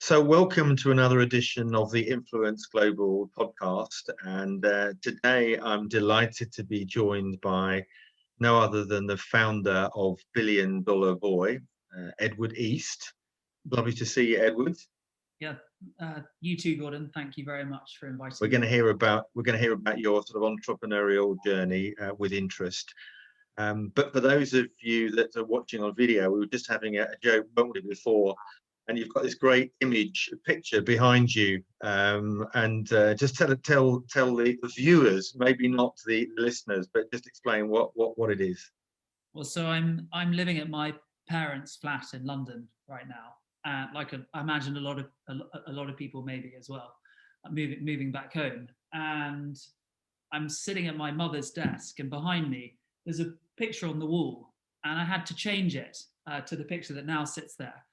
So, welcome to another edition of the Influence Global podcast. And today I'm delighted to be joined by no other than the founder of Billion Dollar Boy, Edward East. Lovely to see you, Edward. Yeah, you too, Gordon. Thank you very much for inviting We're me. going to hear about your sort of entrepreneurial journey with interest. But for those of you that are watching on video, we were just having a joke, weren't we, before? And you've got this great picture behind you, and just tell the viewers, maybe not the listeners, but just explain what it is. Well, so I'm living at my parents' flat in London right now, I imagine a lot of people maybe as well, moving back home, and I'm sitting at my mother's desk, and behind me there's a picture on the wall, and I had to change it to the picture that now sits there.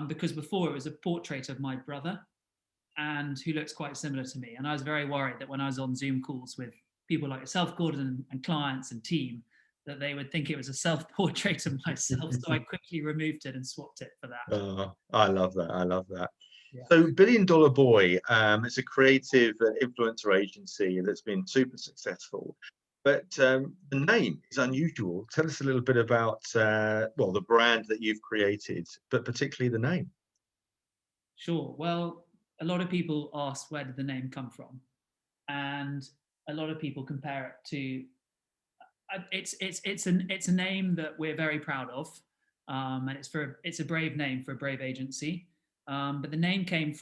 Because before it was a portrait of my brother, and who looks quite similar to me. And I was very worried that when I was on Zoom calls with people like yourself, Gordon, and clients and team, that they would think it was a self-portrait of myself. So I quickly removed it and swapped it for that. Oh, I love that. Yeah. So Billion Dollar Boy, it's a creative influencer agency that's been super successful. But the name is unusual. Tell us a little bit about, the brand that you've created, but particularly the name. Sure. Well, a lot of people ask, where did the name come from? And a lot of people compare it to, it's a name that we're very proud of. And it's a brave name for a brave agency. But the name came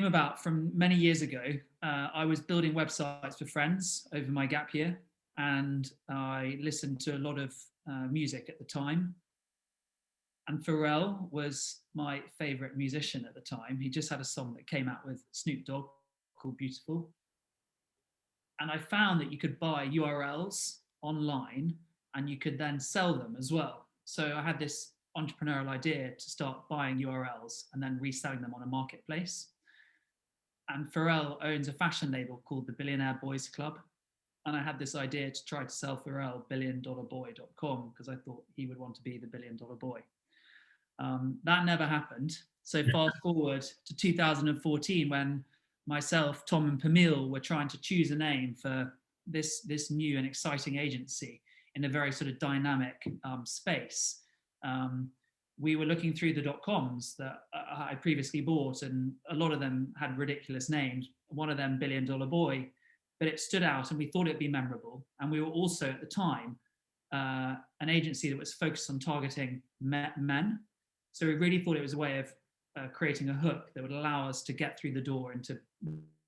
about from many years ago. I was building websites for friends over my gap year, and I listened to a lot of music at the time. And Pharrell was my favorite musician at the time. He just had a song that came out with Snoop Dogg called Beautiful. And I found that you could buy URLs online and you could then sell them as well. So I had this entrepreneurial idea to start buying URLs and then reselling them on a marketplace. And Pharrell owns a fashion label called the Billionaire Boys Club. And I had this idea to try to sell Pharrell billiondollarboy.com because I thought he would want to be the $1 billion boy. That never happened. So fast forward to 2014, when myself, Tom, and Pamil were trying to choose a name for this new and exciting agency in a very sort of dynamic space. We were looking through the .coms that I previously bought, and a lot of them had ridiculous names. One of them, $1 Billion Boy, but it stood out and we thought it'd be memorable. And we were also at the time an agency that was focused on targeting men. So we really thought it was a way of creating a hook that would allow us to get through the door into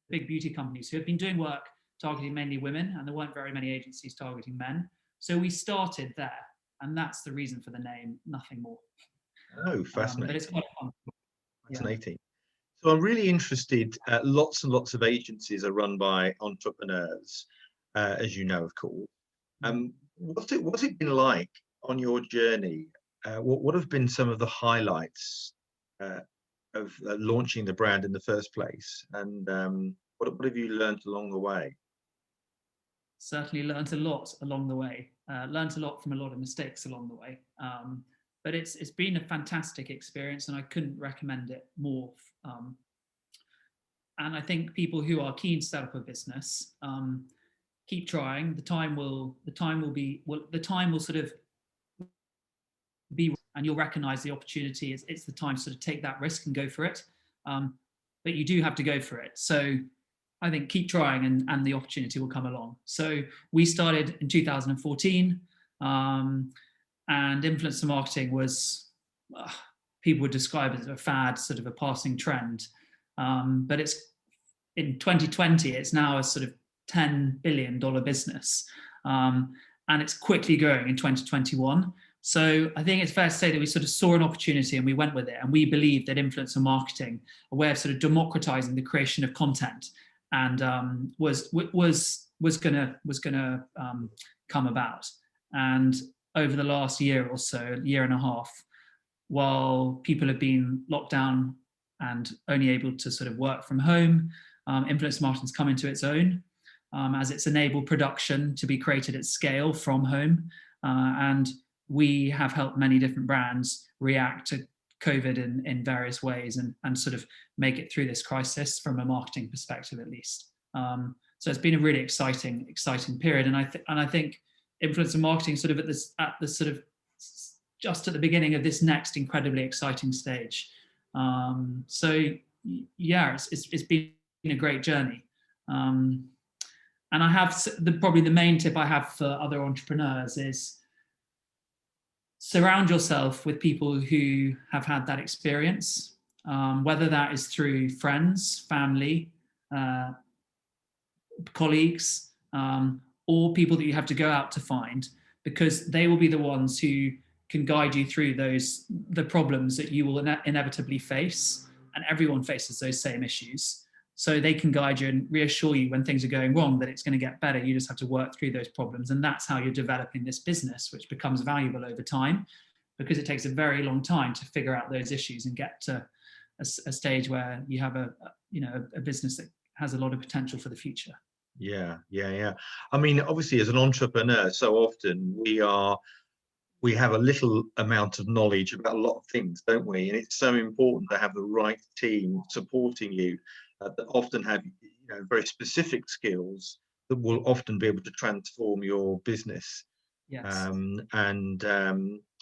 big beauty companies who had been doing work targeting mainly women, and there weren't very many agencies targeting men. So we started there, and that's the reason for the name, nothing more. Oh, fascinating. But it's quite fun. Fascinating. Yeah. So I'm really interested, lots and lots of agencies are run by entrepreneurs, as you know, of course. What's it been like on your journey? What have been some of the highlights of launching the brand in the first place? And what have you learned along the way? Certainly learned a lot along the way. Learned a lot from a lot of mistakes along the way. But it's been a fantastic experience, and I couldn't recommend it more. And I think people who are keen to set up a business, keep trying. The time will sort of be, and you'll recognize the opportunity. It's the time to sort of take that risk and go for it. But you do have to go for it. So I think keep trying, and the opportunity will come along. So we started in 2014, and influencer marketing was, people would describe it as a fad, sort of a passing trend. But it's in 2020, it's now a sort of $10 billion business, and it's quickly growing in 2021. So I think it's fair to say that we sort of saw an opportunity and we went with it. And we believe that influencer marketing, a way of sort of democratizing the creation of content, and was gonna come about. And over the last year or so, year and a half, while people have been locked down and only able to sort of work from home, influencer marketing's come into its own, as it's enabled production to be created at scale from home. And we have helped many different brands react to COVID in various ways and sort of make it through this crisis from a marketing perspective, at least. So it's been a really exciting period, and I think influencer marketing sort of at the sort of just at the beginning of this next incredibly exciting stage. So yeah, it's been a great journey. And I have probably the main tip I have for other entrepreneurs is surround yourself with people who have had that experience, whether that is through friends, family, colleagues, or people that you have to go out to find, because they will be the ones who can guide you through the problems that you will inevitably face, and everyone faces those same issues. So they can guide you and reassure you when things are going wrong that it's going to get better. You just have to work through those problems. And that's how you're developing this business, which becomes valuable over time, because it takes a very long time to figure out those issues and get to a stage where you have a business that has a lot of potential for the future. Yeah. I mean, obviously, as an entrepreneur, so often we have a little amount of knowledge about a lot of things, don't we? And it's so important to have the right team supporting you that often have very specific skills that will often be able to transform your business. Yes. And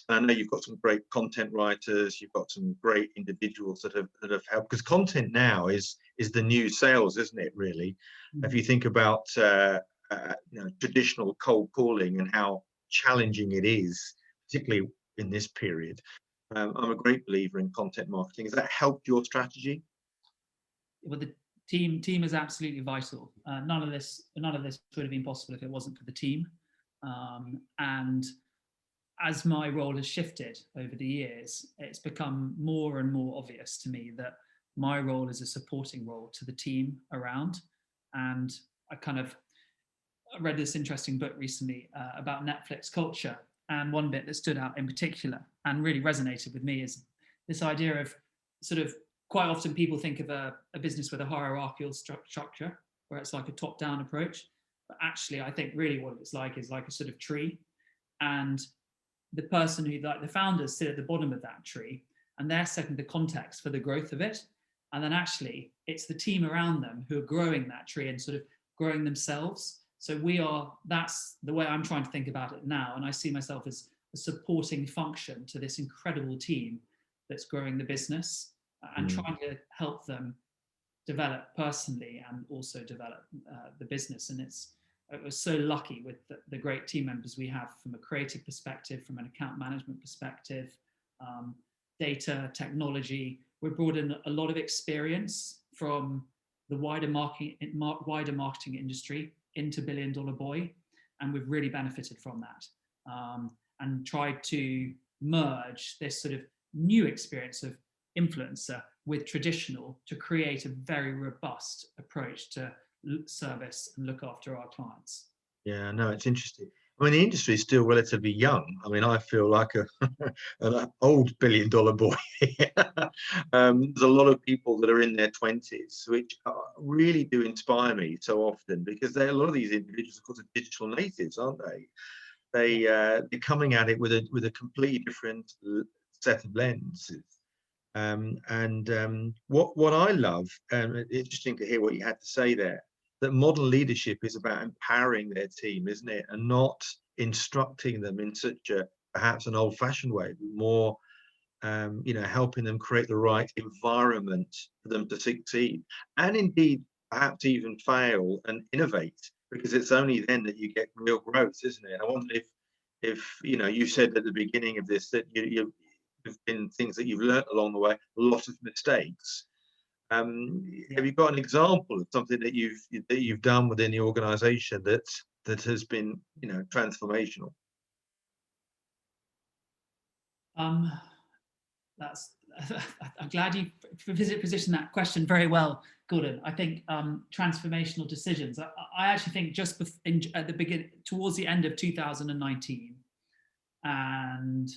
I know you've got some great content writers, you've got some great individuals that have helped, because content now is the new sales, isn't it, really? Mm-hmm. If you think about traditional cold calling and how challenging it is, particularly in this period, I'm a great believer in content marketing. Has that helped your strategy? Well, the team is absolutely vital. None of this would have been possible if it wasn't for the team. And as my role has shifted over the years, it's become more and more obvious to me that my role is a supporting role to the team around. And I read this interesting book recently about Netflix culture. And one bit that stood out in particular and really resonated with me is this idea of sort of, quite often people think of a business with a hierarchical structure, where it's like a top-down approach. But actually, I think really what it's like is like a sort of tree. And the person who, like the founders, sit at the bottom of that tree, and they're setting the context for the growth of it. And then actually, it's the team around them who are growing that tree and sort of growing themselves. So that's the way I'm trying to think about it now. And I see myself as a supporting function to this incredible team that's growing the business and trying to help them develop personally and also develop the business. And I was so lucky with the great team members we have from a creative perspective, from an account management perspective, data, technology. We brought in a lot of experience from the wider marketing industry into Billion Dollar Boy, and we've really benefited from that, and tried to merge this sort of new experience of influencer with traditional to create a very robust approach to service and look after our clients. Yeah, no, it's interesting. I mean, the industry is still relatively young. I mean, I feel like an old billion dollar boy. There's a lot of people that are in their 20s, which really do inspire me so often, because a lot of these individuals, of course, are digital natives, aren't they? They're coming at it with a completely different set of lenses. What I love, interesting to hear what you had to say there, that modern leadership is about empowering their team, isn't it? And not instructing them in such perhaps an old-fashioned way, but more, helping them create the right environment for them to succeed. And indeed, perhaps even fail and innovate, because it's only then that you get real growth, isn't it? I wonder if you said at the beginning of this that you've been things that you've learned along the way, a lot of mistakes. Have you got an example of something that you've done within the organization that has been transformational? I'm glad you positioned that question very well, Gordon. I think transformational decisions. I actually think just at the beginning, towards the end of 2019 and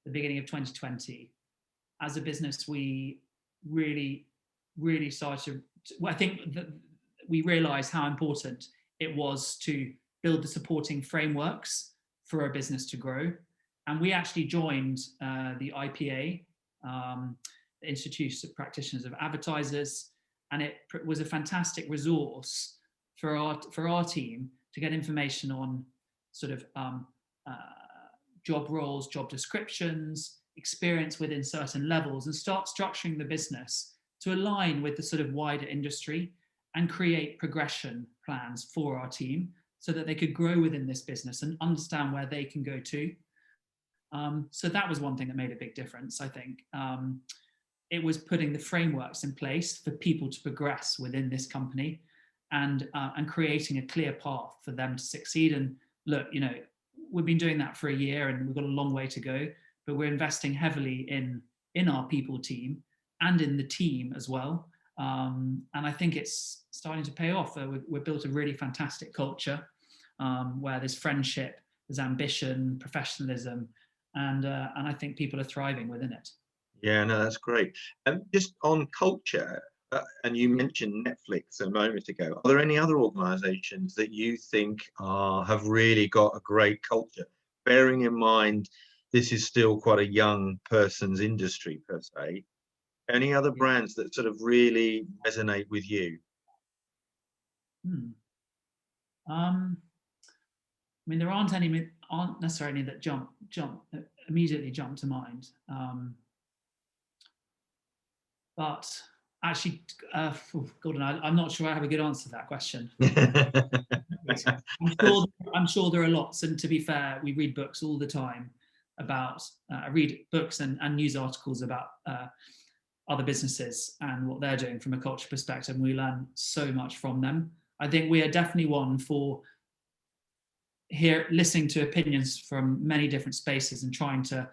the beginning of 2020, as a business, we really started I think that we realized how important it was to build the supporting frameworks for a business to grow. And we actually joined the IPA, the Institute of Practitioners of Advertisers, and it was a fantastic resource for our team to get information on sort of job roles, job descriptions, experience within certain levels, and start structuring the business to align with the sort of wider industry and create progression plans for our team so that they could grow within this business and understand where they can go to. So that was one thing that made a big difference, I think. It was putting the frameworks in place for people to progress within this company and creating a clear path for them to succeed. And look, you know, we've been doing that for a year and we've got a long way to go, but we're investing heavily in our people team and in the team as well. And I think it's starting to pay off. We've built a really fantastic culture where there's friendship, there's ambition, professionalism, and I think people are thriving within it. Yeah, no, that's great. And just on culture, and you mentioned Netflix a moment ago. Are there any other organisations that you think have really got a great culture? Bearing in mind, this is still quite a young person's industry per se. Any other brands that sort of really resonate with you? I mean, there aren't necessarily any that immediately jump to mind. But actually, Gordon, I'm not sure I have a good answer to that question. I'm sure there are lots, and to be fair, we read books all the time about. I read books and news articles about other businesses and what they're doing from a culture perspective, and we learn so much from them. I think we are definitely one for listening to opinions from many different spaces and trying to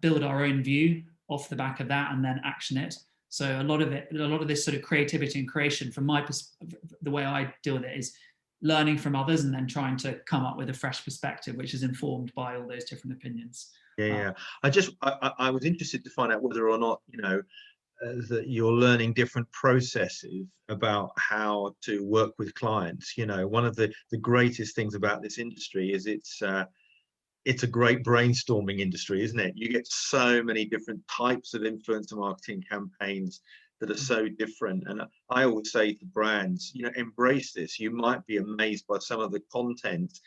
build our own view off the back of that and then action it. So a lot of this sort of creativity and creation, from my perspective, the way I deal with it is learning from others and then trying to come up with a fresh perspective, which is informed by all those different opinions. Yeah. I was interested to find out whether or not, you know, that you're learning different processes about how to work with clients. You know, one of the greatest things about this industry is it's a great brainstorming industry, isn't it? You get so many different types of influencer marketing campaigns that are so different. And I always say to brands, you know, embrace this. You might be amazed by some of the content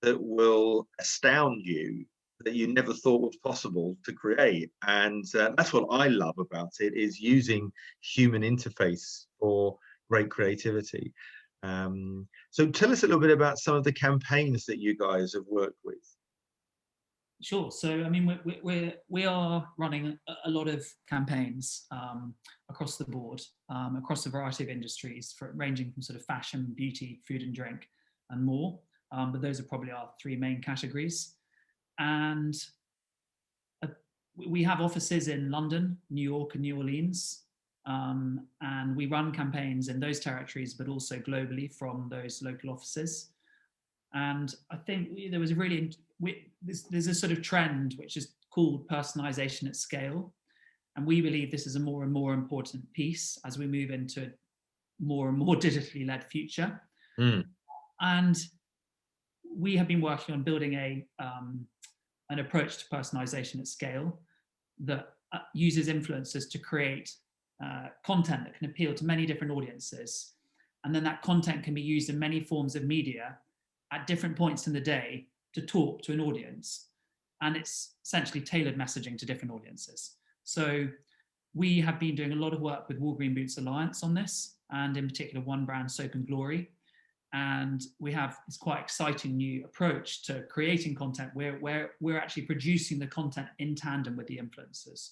that will astound you, that you never thought was possible to create. And that's what I love about it, is using human interface for great creativity. So tell us a little bit about some of the campaigns that you guys have worked with. Sure. So, I mean, we are running a lot of campaigns across the board, across a variety of industries, ranging from sort of fashion, beauty, food and drink, and more. But those are probably our three main categories. And we have offices in London, New York, and New Orleans. And we run campaigns in those territories, but also globally from those local offices. And I think there was there's a sort of trend which is called personalization at scale. And we believe this is a more and more important piece as we move into a more and more digitally led future. And we have been working on building an approach to personalization at scale that uses influencers to create content that can appeal to many different audiences. And then that content can be used in many forms of media at different points in the day to talk to an audience. And it's essentially tailored messaging to different audiences. So we have been doing a lot of work with Walgreen Boots Alliance on this, and in particular one brand, Soap and Glory. And we have this quite exciting new approach to creating content where we're actually producing the content in tandem with the influencers.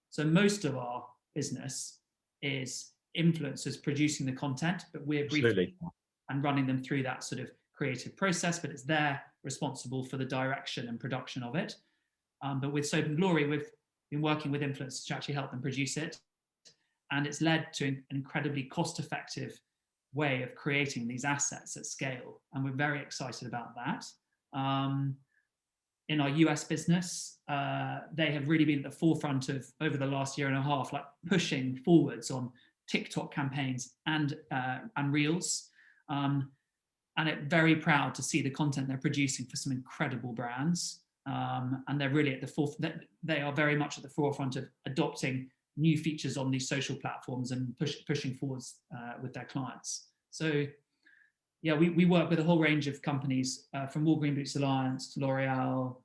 So most of our business is influencers producing the content, but we're briefing and running them through that sort of creative process, but it's they're responsible for the direction and production of it. But with Soap and Glory, we've been working with influencers to actually help them produce it. And it's led to an incredibly cost-effective way of creating these assets at scale. And we're very excited about that. In our US business, they have really been at the forefront of, over the last year and a half, like pushing forwards on TikTok campaigns and Reels. And I'm very proud to see the content they're producing for some incredible brands. and they're really at the they are very much at the forefront of adopting new features on these social platforms and pushing forwards with their clients. So yeah, we work with a whole range of companies, from All Green Boots Alliance to L'Oreal,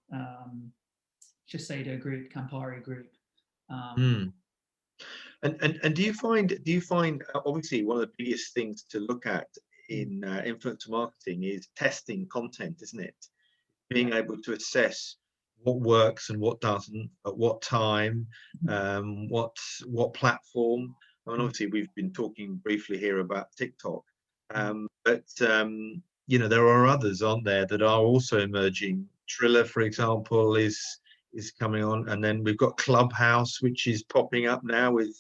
Shiseido Group, Campari Group. Mm. And do you find obviously one of the biggest things to look at in influencer marketing is testing content, isn't it? Being able to assess what works and what doesn't, at what time, what platform. I mean, obviously we've been talking briefly here about TikTok, but you know, there are others, aren't there, that are also emerging. Triller, for example, is coming on, and then we've got Clubhouse, which is popping up now with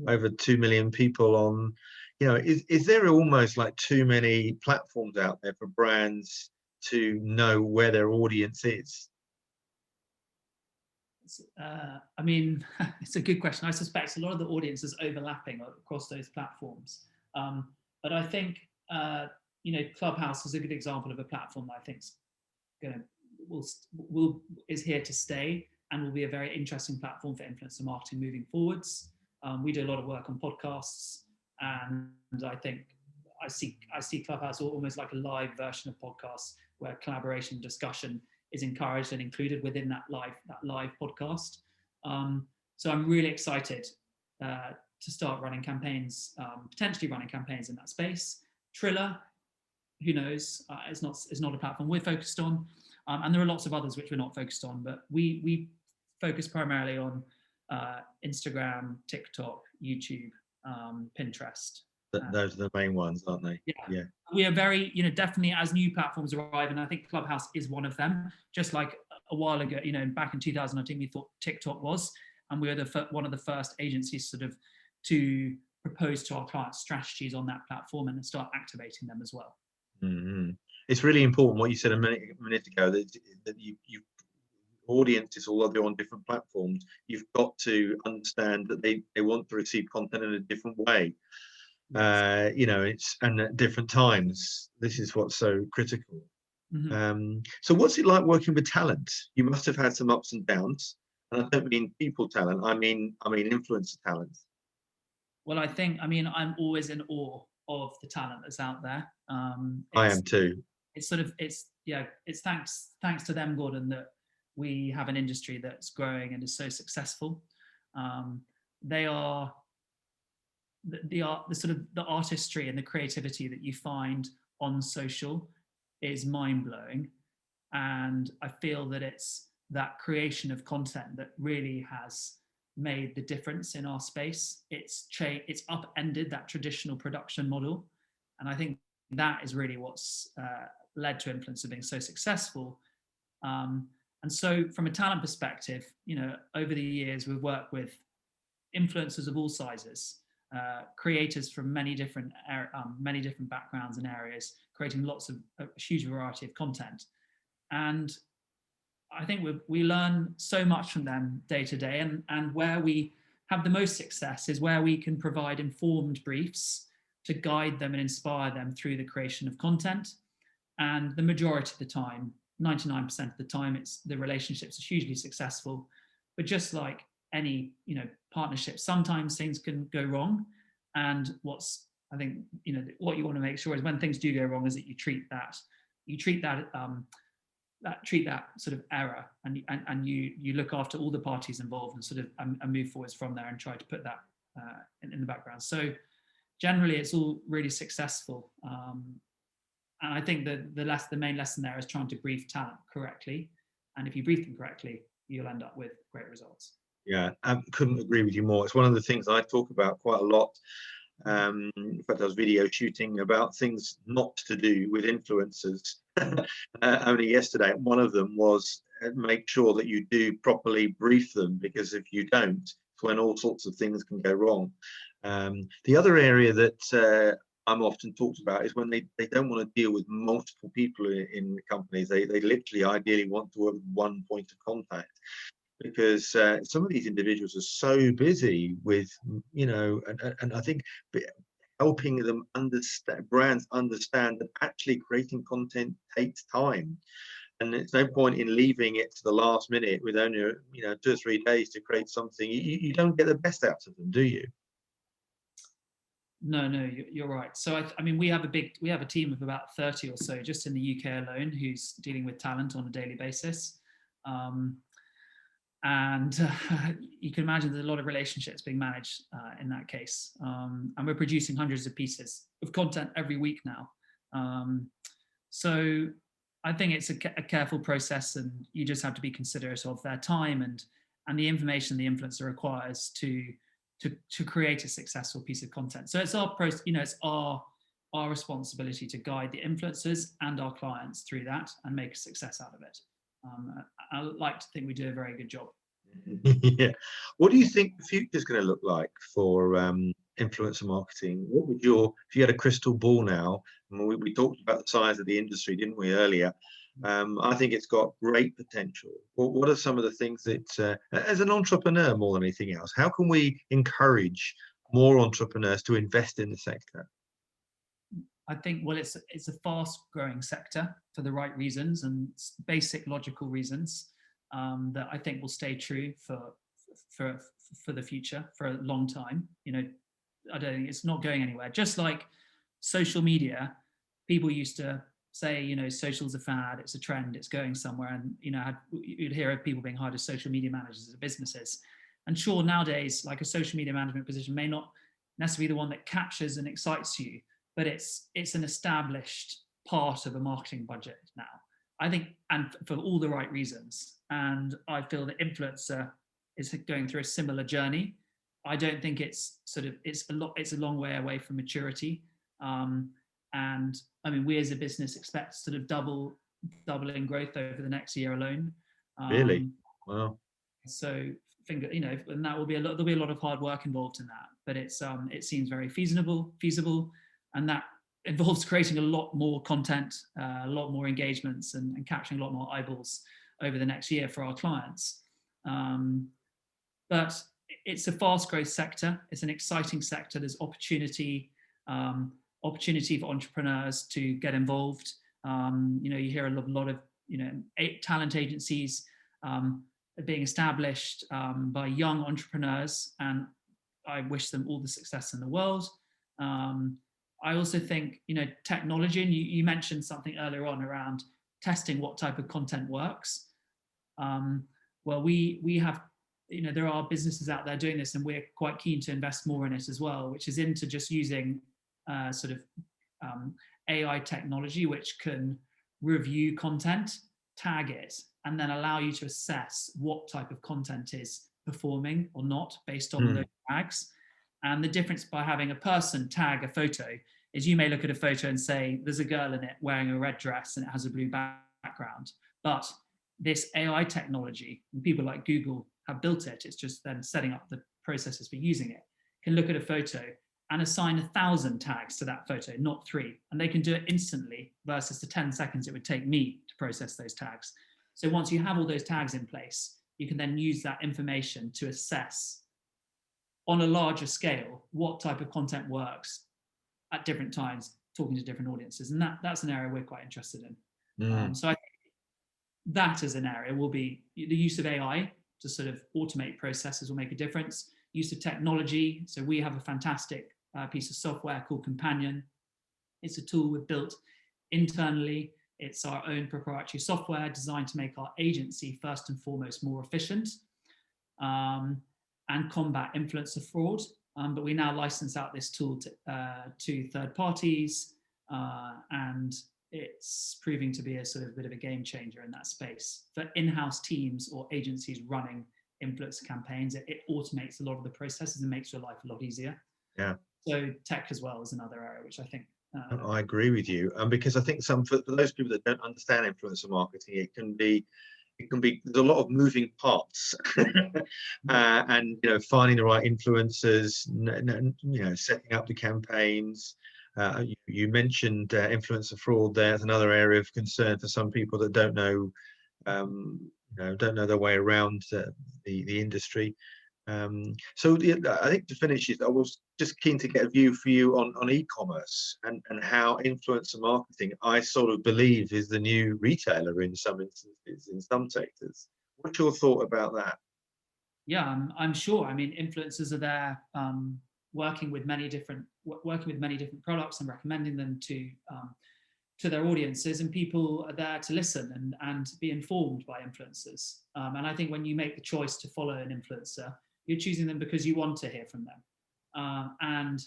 over 2 million people on. You know, is there almost like too many platforms out there for brands to know where their audience is? I mean, it's a good question. I suspect a lot of the audience is overlapping across those platforms. But I think, you know, Clubhouse is a good example of a platform that I think is here to stay and will be a very interesting platform for influencer marketing moving forwards. We do a lot of work on podcasts, and I think I see Clubhouse almost like a live version of podcasts where collaboration, discussion is encouraged and included within that live podcast. So I'm really excited to start running campaigns, potentially running campaigns in that space. Triller, who knows? It's not a platform we're focused on, and there are lots of others which we're not focused on. But we focus primarily on Instagram, TikTok, YouTube, Pinterest. Those are the main ones, aren't they? Yeah. We are very, you know, definitely as new platforms arrive, and I think Clubhouse is one of them. Just like a while ago, you know, back in 2019, we thought TikTok was, and we were one of the first agencies sort of to propose to our clients strategies on that platform and start activating them as well. Mm-hmm. It's really important what you said a minute ago, that you audiences, although they're on different platforms, you've got to understand that they want to receive content in a different way. You know, and at different times. This is what's so critical. Mm-hmm. So what's it like working with talent? You must have had some ups and downs, and I don't mean people talent. I mean influencer talent. Well, I mean, I'm always in awe of the talent that's out there. I am too. It's thanks to them, Gordon, that we have an industry that's growing and is so successful. They are the sort of the artistry and the creativity that you find on social is mind-blowing, and I feel that it's that creation of content that really has made the difference in our space. It's upended that traditional production model, and I think that is really what's led to influencer being so successful. And so from a talent perspective, you know, over the years we've worked with influencers of all sizes, creators from many different backgrounds and areas, creating a huge variety of content. And I think we learn so much from them day to day, and where we have the most success is where we can provide informed briefs to guide them and inspire them through the creation of content. And the majority of the time, 99% of the time, the relationships are hugely successful. But just like any, you know, partnership, sometimes things can go wrong. And I think, you know, what you want to make sure is when things do go wrong is that you treat that sort of error, and you look after all the parties involved and sort of and move forwards from there and try to put that in the background. So generally it's all really successful. And I think that the main lesson there is trying to brief talent correctly. And if you brief them correctly, you'll end up with great results. Yeah, I couldn't agree with you more. It's one of the things I talk about quite a lot. In fact, I was video shooting about things not to do with influencers only yesterday. One of them was make sure that you do properly brief them, because if you don't, it's when all sorts of things can go wrong. The other area that I'm often talked about is when they don't want to deal with multiple people in the companies. They literally ideally want to work with one point of contact, because some of these individuals are so busy with, you know, and I think helping them brands understand that actually creating content takes time. And it's no point in leaving it to the last minute with only 2 or 3 days to create something. You don't get the best out of them, do you? No, no, you're right. So I mean, we have a team of about 30 or so just in the UK alone who's dealing with talent on a daily basis. And you can imagine there's a lot of relationships being managed in that case. And we're producing hundreds of pieces of content every week now. So I think it's a careful process, and you just have to be considerate of their time and the information the influencer requires to create a successful piece of content. So it's it's our responsibility to guide the influencers and our clients through that and make a success out of it. I like to think we do a very good job. Yeah. What do you think the future is going to look like for influencer marketing? What would if you had a crystal ball now, and we talked about the size of the industry, didn't we, earlier? I think it's got great potential. What are some of the things that, as an entrepreneur more than anything else, how can we encourage more entrepreneurs to invest in the sector? I think, well, it's a fast growing sector for the right reasons and basic logical reasons that I think will stay true for the future for a long time. I don't think it's not going anywhere. Just like social media, people used to say, social's a fad, it's a trend, it's going somewhere, and you'd hear of people being hired as social media managers at businesses. And sure, nowadays, like a social media management position may not necessarily be the one that captures and excites you, but it's an established part of a marketing budget now, I think, and for all the right reasons. And I feel that influencer is going through a similar journey. I don't think it's a long way away from maturity. And I mean, we as a business expect sort of doubling growth over the next year alone. Really? Wow. So and that will be there'll be a lot of hard work involved in that, but it seems very feasible, and that involves creating a lot more content, a lot more engagements, and capturing a lot more eyeballs over the next year for our clients. But it's a fast growth sector. It's an exciting sector. There's opportunity for entrepreneurs to get involved. You hear a lot of talent agencies being established by young entrepreneurs, and I wish them all the success in the world. I also think technology, and you mentioned something earlier on around testing what type of content works. Well, we have there are businesses out there doing this, and we're quite keen to invest more in it as well, which is into just using AI technology, which can review content, tag it, and then allow you to assess what type of content is performing or not based on those tags. And the difference by having a person tag a photo is you may look at a photo and say, there's a girl in it wearing a red dress and it has a blue background. But this AI technology, and people like Google have built it, it's just then setting up the processes for using it, can look at a photo and assign 1,000 tags to that photo, not 3. And they can do it instantly versus the 10 seconds it would take me to process those tags. So once you have all those tags in place, you can then use that information to assess on a larger scale what type of content works at different times, talking to different audiences. And that's an area we're quite interested in. So I think that as an area will be the use of AI to sort of automate processes will make a difference. Use of technology. So we have a fantastic piece of software called Companion. It's a tool we've built internally. It's our own proprietary software designed to make our agency first and foremost more efficient and combat influencer fraud. But we now license out this tool to third parties, and it's proving to be a sort of bit of a game changer in that space. For in-house teams or agencies running influencer campaigns, it automates a lot of the processes and makes your life a lot easier. Yeah. So tech as well is another area which I think. I agree with you, because I think for those people that don't understand influencer marketing, it can be there's a lot of moving parts, and finding the right influencers, setting up the campaigns. You mentioned influencer fraud. There's another area of concern for some people that don't know their way around the industry. So I think to finish it, I was just keen to get a view for you on e-commerce and how influencer marketing, I sort of believe, is the new retailer in some instances, in some sectors. What's your thought about that? Yeah, I'm sure. I mean, influencers are there working with many different products and recommending them to their audiences, and people are there to listen and be informed by influencers. And I think when you make the choice to follow an influencer, you're choosing them because you want to hear from them. And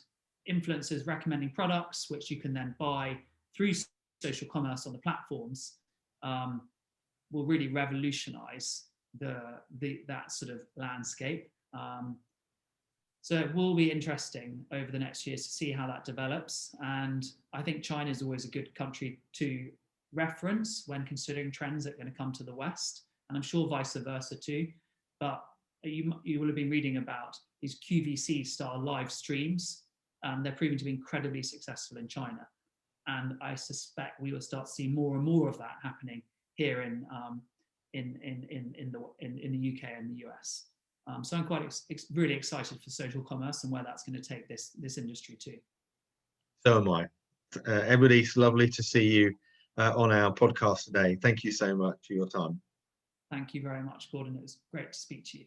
influencers recommending products, which you can then buy through social commerce on the platforms, will really revolutionize that sort of landscape. So it will be interesting over the next years to see how that develops. And I think China is always a good country to reference when considering trends that are going to come to the West. And I'm sure vice versa too. But you will have been reading about these QVC style live streams. They're proving to be incredibly successful in China. And I suspect we will start to see more and more of that happening here in the UK and the US. So I'm quite really excited for social commerce and where that's going to take this industry too. So am I. Everybody, it's lovely to see you on our podcast today. Thank you so much for your time. Thank you very much, Gordon. It was great to speak to you.